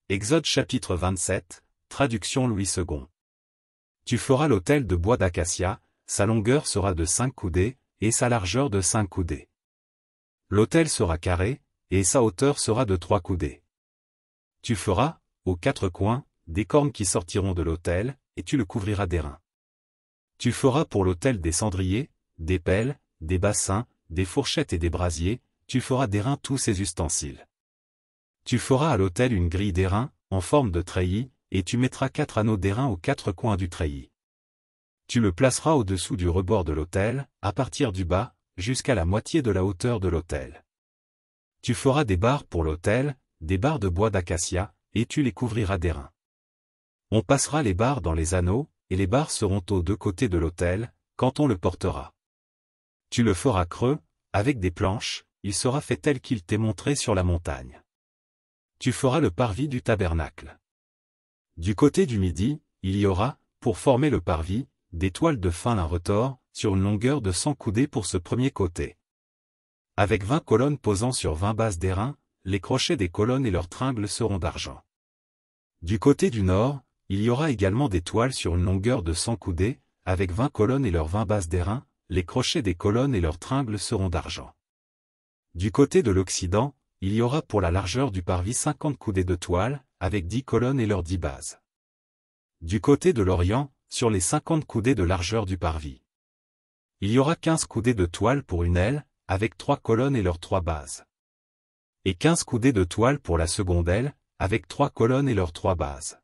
Exode chapitre 27, traduction Louis II. Tu feras l'autel de bois d'acacia, sa longueur sera de 5 coudées, et sa largeur de 5 coudées. L'autel sera carré, et sa hauteur sera de 3 coudées. Tu feras, aux 4 coins, des cornes qui sortiront de l'autel, et tu le couvriras d'airain. Tu feras pour l'autel des cendriers, des pelles, des bassins, des fourchettes et des brasiers, tu feras d'airain tous ces ustensiles. Tu feras à l'autel une grille d'airain, en forme de treillis, et tu mettras 4 anneaux d'airain aux 4 coins du treillis. Tu le placeras au-dessous du rebord de l'autel, à partir du bas, jusqu'à la moitié de la hauteur de l'autel. Tu feras des barres pour l'autel, des barres de bois d'acacia, et tu les couvriras d'airain. On passera les barres dans les anneaux, et les barres seront aux 2 côtés de l'autel, quand on le portera. Tu le feras creux, avec des planches, il sera fait tel qu'il t'est montré sur la montagne. Tu feras le parvis du tabernacle. Du côté du midi, il y aura, pour former le parvis, des toiles de fin lin retors, sur une longueur de 100 coudées pour ce premier côté. Avec 20 colonnes posant sur 20 bases d'airain, les crochets des colonnes et leurs tringles seront d'argent. Du côté du nord, il y aura également des toiles sur une longueur de 100 coudées, avec 20 colonnes et leurs 20 bases d'airain, les crochets des colonnes et leurs tringles seront d'argent. Du côté de l'occident, il y aura pour la largeur du parvis 50 coudées de toile, avec 10 colonnes et leurs 10 bases. Du côté de l'orient, sur les 50 coudées de largeur du parvis, il y aura 15 coudées de toile pour une aile, avec 3 colonnes et leurs 3 bases. Et 15 coudées de toile pour la seconde aile, avec 3 colonnes et leurs 3 bases.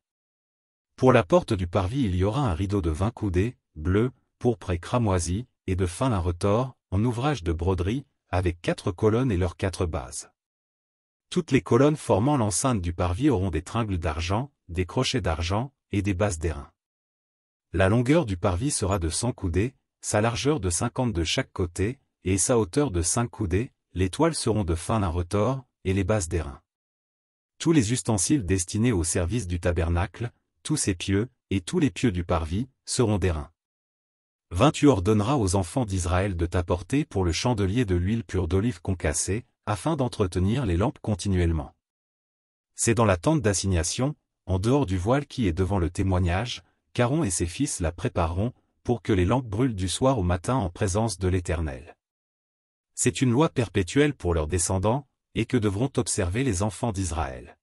Pour la porte du parvis il y aura un rideau de 20 coudées, bleu, pourpre et cramoisi, et de fin lin retors, en ouvrage de broderie, avec 4 colonnes et leurs 4 bases. Toutes les colonnes formant l'enceinte du parvis auront des tringles d'argent, des crochets d'argent, et des bases d'airain. La longueur du parvis sera de 100 coudées, sa largeur de 50 de chaque côté, et sa hauteur de 5 coudées, les toiles seront de fin lin retors, et les bases d'airain. Tous les ustensiles destinés au service du tabernacle, tous ses pieux, et tous les pieux du parvis, seront d'airain. 20 Tu ordonneras aux enfants d'Israël de t'apporter pour le chandelier de l'huile pure d'olive concassée, afin d'entretenir les lampes continuellement. C'est dans la tente d'assignation, en dehors du voile qui est devant le témoignage, qu'Aaron et ses fils la prépareront, pour que les lampes brûlent du soir au matin en présence de l'Éternel. C'est une loi perpétuelle pour leurs descendants, et que devront observer les enfants d'Israël.